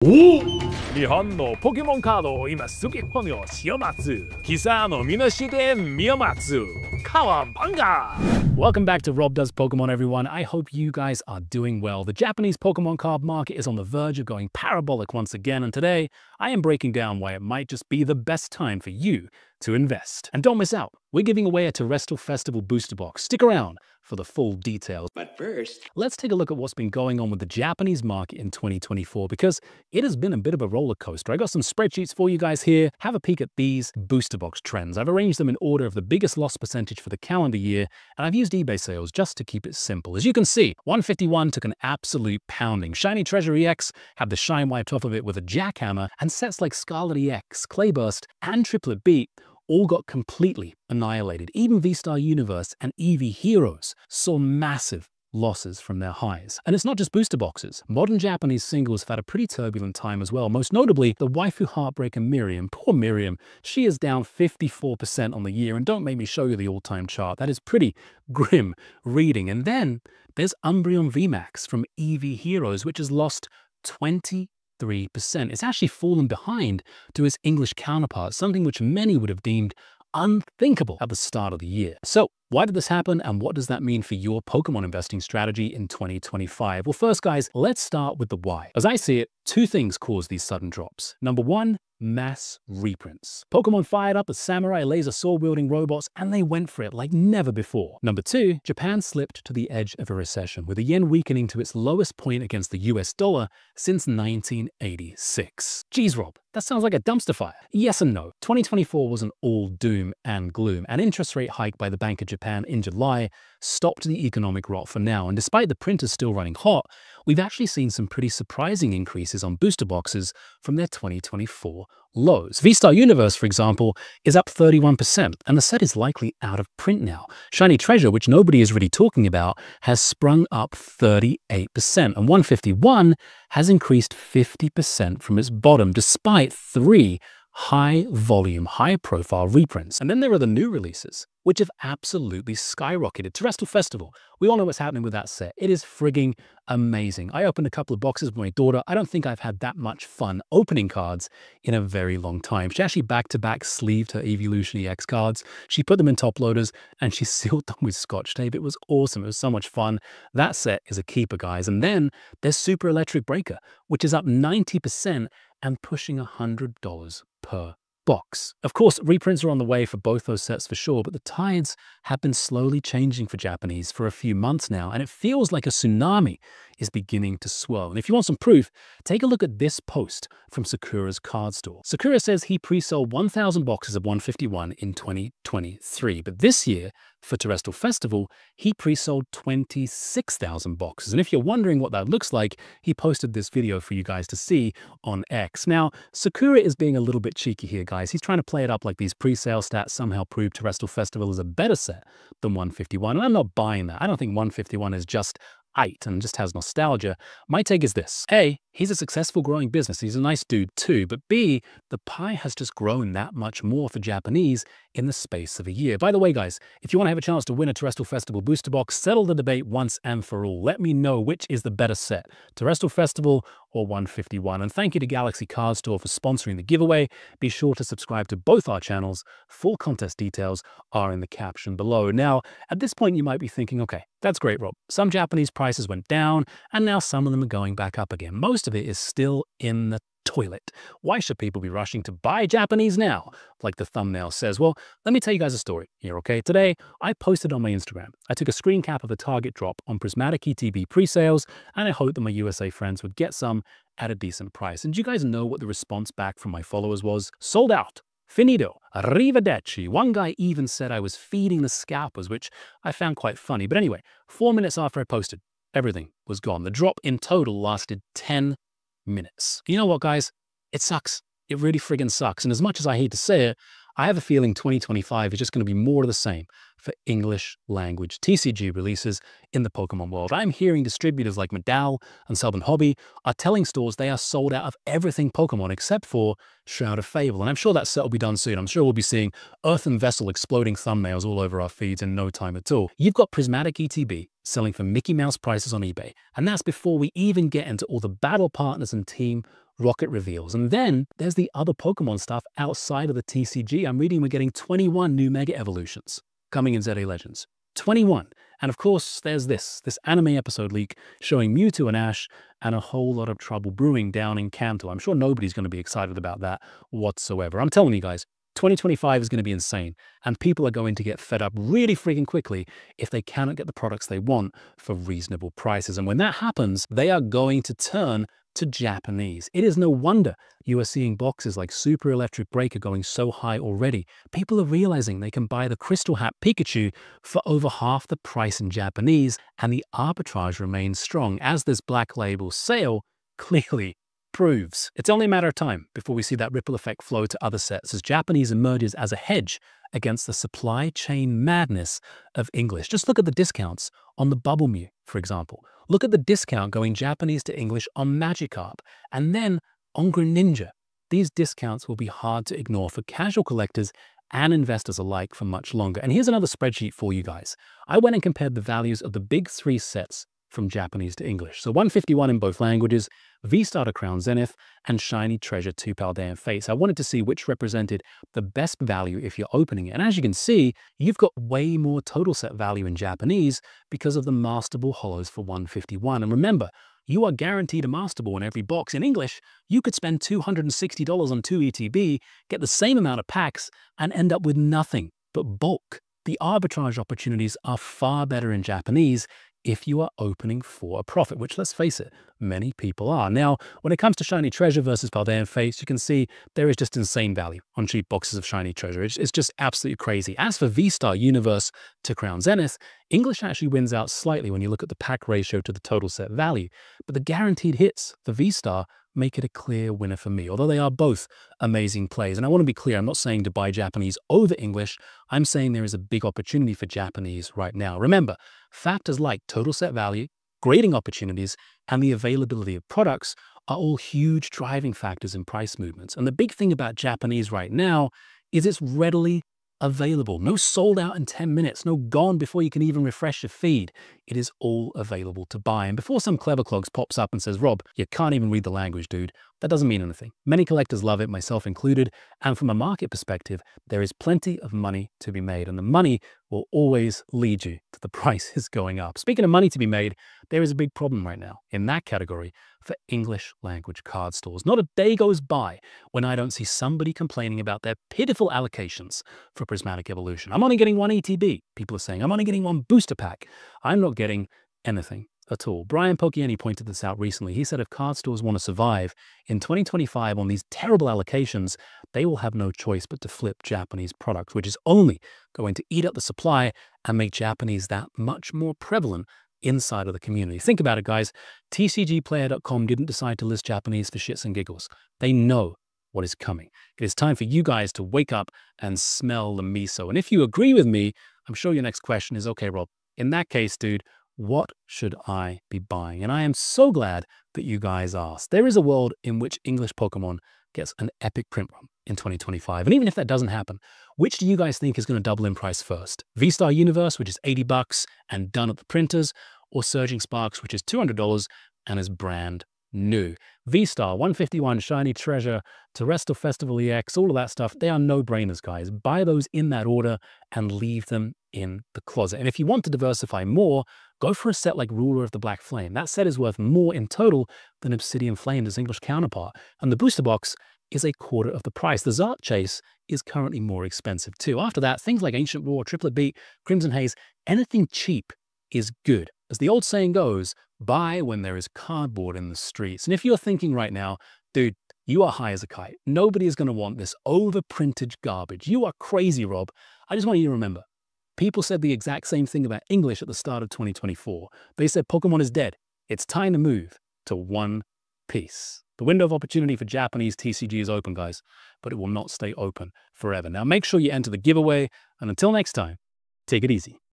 お日本のポケモンカードを今すぐ本をしよまつ貴様の身のしてみよまつ川バンガ Welcome back to Rob Does Pokemon, everyone. I hope you guys are doing well. The Japanese Pokemon card market is on the verge of going parabolic once again, and today I am breaking down why it might just be the best time for you to invest. And don't miss out, we're giving away a Terastal Festival booster box. Stick around for the full details. But first, let's take a look at what's been going on with the Japanese market in 2024, because it has been a bit of a roller coaster. I got some spreadsheets for you guys here. Have a peek at these booster box trends. I've arranged them in order of the biggest loss percentage for the calendar year, and I've used eBay sales just to keep it simple. As you can see, 151 took an absolute pounding. Shiny Treasure EX had the shine wiped off of it with a jackhammer, and sets like Scarlet EX, Clayburst, and Triplet Beat all got completely annihilated. Even Vstar Universe and EV Heroes saw massive losses from their highs. And it's not just booster boxes. Modern Japanese singles have had a pretty turbulent time as well. Most notably, the waifu heartbreaker Miriam. Poor Miriam. She is down 54% on the year. And don't make me show you the all-time chart. That is pretty grim reading. And then there's Umbreon VMAX from EV Heroes, which has lost 23%. It's actually fallen behind to its English counterpart, something which many would have deemed unthinkable at the start of the year. So why did this happen, and what does that mean for your Pokemon investing strategy in 2025? Well, first, guys, let's start with the why. As I see it, two things cause these sudden drops. Number one, mass reprints. Pokemon fired up the samurai laser sword-wielding robots, and they went for it like never before. Number two, Japan slipped to the edge of a recession, with the yen weakening to its lowest point against the US dollar since 1986. Geez, Rob, that sounds like a dumpster fire. Yes and no. 2024 wasn't all doom and gloom. An interest rate hike by the Bank of Japan in July stopped the economic rot for now, and despite the printers still running hot, we've actually seen some pretty surprising increases on booster boxes from their 2024 lows. Vstar Universe, for example, is up 31%, and the set is likely out of print now. Shiny Treasure, which nobody is really talking about, has sprung up 38%, and 151 has increased 50% from its bottom, despite three high-volume, high-profile reprints. And then there are the new releases, which have absolutely skyrocketed. Terastal Festival, we all know what's happening with that set. It is frigging amazing. I opened a couple of boxes with my daughter. I don't think I've had that much fun opening cards in a very long time. She actually back-to-back sleeved her Evolution EX cards. She put them in top loaders, and she sealed them with Scotch tape. It was awesome. It was so much fun. That set is a keeper, guys. And then there's Super Electric Breaker, which is up 90% and pushing $100 per box. Of course, reprints are on the way for both those sets for sure, but the tides have been slowly changing for Japanese for a few months now, and it feels like a tsunami is beginning to swirl. And if you want some proof, take a look at this post from Sakura's card store. Sakura says he pre-sold 1,000 boxes of 151 in 2023, but this year, for Terastal Festival, he pre-sold 26,000 boxes. And if you're wondering what that looks like, he posted this video for you guys to see on X. Now, Sakura is being a little bit cheeky here, guys. He's trying to play it up like these pre-sale stats somehow prove Terastal Festival is a better set than 151. And I'm not buying that. I don't think 151 is just and just has nostalgia. My take is this. A, he's a successful growing business. He's a nice dude too. But B, the pie has just grown that much more for Japanese in the space of a year. By the way, guys, if you want to have a chance to win a Terastal Festival booster box, settle the debate once and for all. Let me know which is the better set, Terastal Festival or 151. And thank you to Galaxy Card Store for sponsoring the giveaway. Be sure to subscribe to both our channels. Full contest details are in the caption below. Now, at this point, you might be thinking, okay, that's great, Rob. Some Japanese prices went down, and now some of them are going back up again. Most of it is still in the toilet. Why should people be rushing to buy Japanese now, like the thumbnail says? Well, let me tell you guys a story here, okay? Today, I posted on my Instagram. I took a screen cap of a Target drop on Prismatic ETB pre-sales, and I hoped that my USA friends would get some at a decent price. And do you guys know what the response back from my followers was? Sold out. Finito. Arrivederci. One guy even said I was feeding the scalpers, which I found quite funny. But anyway, 4 minutes after I posted, everything was gone. The drop in total lasted 10 minutes. You know what, guys? It sucks. It really friggin' sucks. And as much as I hate to say it, I have a feeling 2025 is just going to be more of the same for English language TCG releases in the Pokemon world. I'm hearing distributors like Medal and Southern Hobby are telling stores they are sold out of everything Pokemon except for Shroud of Fable. And I'm sure that set will be done soon. I'm sure we'll be seeing Earthen Vessel exploding thumbnails all over our feeds in no time at all. You've got Prismatic ETB selling for Mickey Mouse prices on eBay. And that's before we even get into all the battle partners and team rocket reveals. And then there's the other Pokemon stuff outside of the TCG. I'm reading we're getting 21 new Mega Evolutions coming in ZA Legends. 21. And of course, there's this anime episode leak showing Mewtwo and Ash and a whole lot of trouble brewing down in Kanto. I'm sure nobody's going to be excited about that whatsoever. I'm telling you guys, 2025 is going to be insane, and people are going to get fed up really freaking quickly if they cannot get the products they want for reasonable prices. And when that happens, they are going to turn to Japanese. It is no wonder you are seeing boxes like Super Electric Breaker going so high already. People are realizing they can buy the Crystal Hat Pikachu for over half the price in Japanese, and the arbitrage remains strong, as this Black Label sale clearly proves. It's only a matter of time before we see that ripple effect flow to other sets as Japanese emerges as a hedge against the supply chain madness of English. Just look at the discounts on the Bubble Mew, for example. Look at the discount going Japanese to English on Magikarp, and then on Greninja. These discounts will be hard to ignore for casual collectors and investors alike for much longer. And here's another spreadsheet for you guys. I went and compared the values of the big three sets from Japanese to English. So 151 in both languages, Vstar to Crown Zenith, and Shiny Treasure to Paldean Fates. I wanted to see which represented the best value if you're opening it. And as you can see, you've got way more total set value in Japanese because of the Master Ball Hollows for 151. And remember, you are guaranteed a Master Ball in every box. In English, you could spend $260 on 2 ETB, get the same amount of packs, and end up with nothing but bulk. The arbitrage opportunities are far better in Japanese if you are opening for a profit, which, let's face it, many people are. Now, when it comes to Shiny Treasure versus Paldean Fates, you can see there is just insane value on cheap boxes of Shiny Treasure. It's just absolutely crazy. As for Vstar Universe to Crown Zenith, English actually wins out slightly when you look at the pack ratio to the total set value, but the guaranteed hits for Vstar make it a clear winner for me, although they are both amazing plays. And I want to be clear, I'm not saying to buy Japanese over English. I'm saying there is a big opportunity for Japanese right now. Remember, factors like total set value, grading opportunities, and the availability of products are all huge driving factors in price movements. And the big thing about Japanese right now is it's readily available. No sold out in 10 minutes, no gone before you can even refresh your feed. It is all available to buy. And before some clever clogs pops up and says, Rob, you can't even read the language, dude, that doesn't mean anything. Many collectors love it, myself included. And from a market perspective, there is plenty of money to be made, and the money will always lead you to the prices going up. Speaking of money to be made, there is a big problem right now in that category for English language card stores. Not a day goes by when I don't see somebody complaining about their pitiful allocations for Prismatic Evolution. I'm only getting 1 ETB. People are saying, I'm only getting 1 booster pack. I'm not getting anything at all. Brian Pokieni pointed this out recently. He said if card stores want to survive in 2025 on these terrible allocations, they will have no choice but to flip Japanese products, which is only going to eat up the supply and make Japanese that much more prevalent inside of the community. Think about it, guys. TCGplayer.com didn't decide to list Japanese for shits and giggles. They know what is coming. It is time for you guys to wake up and smell the miso. And if you agree with me, I'm sure your next question is, okay, Rob, in that case, dude, what should I be buying? And I am so glad that you guys asked. There is a world in which English Pokemon gets an epic print run in 2025. And even if that doesn't happen, which do you guys think is going to double in price first? Vstar Universe, which is $80 and done at the printers, or Surging Sparks, which is $200 and is brand new? Vstar, 151, Shiny Treasure, Terastal Festival EX, all of that stuff, they are no-brainers, guys. Buy those in that order and leave them in the closet. And if you want to diversify more, go for a set like Ruler of the Black Flame. That set is worth more in total than Obsidian Flame, its English counterpart. And the booster box is a quarter of the price. The Zart Chase is currently more expensive too. After that, things like Ancient Roar, Triplet Beat, Crimson Haze, anything cheap is good. As the old saying goes, buy when there is cardboard in the streets. And if you're thinking right now, dude, you are high as a kite. Nobody is going to want this overprinted garbage. You are crazy, Rob. I just want you to remember, people said the exact same thing about English at the start of 2024. They said Pokemon is dead. It's time to move to One Piece. The window of opportunity for Japanese TCG is open, guys, but it will not stay open forever. Now, make sure you enter the giveaway, and until next time, take it easy.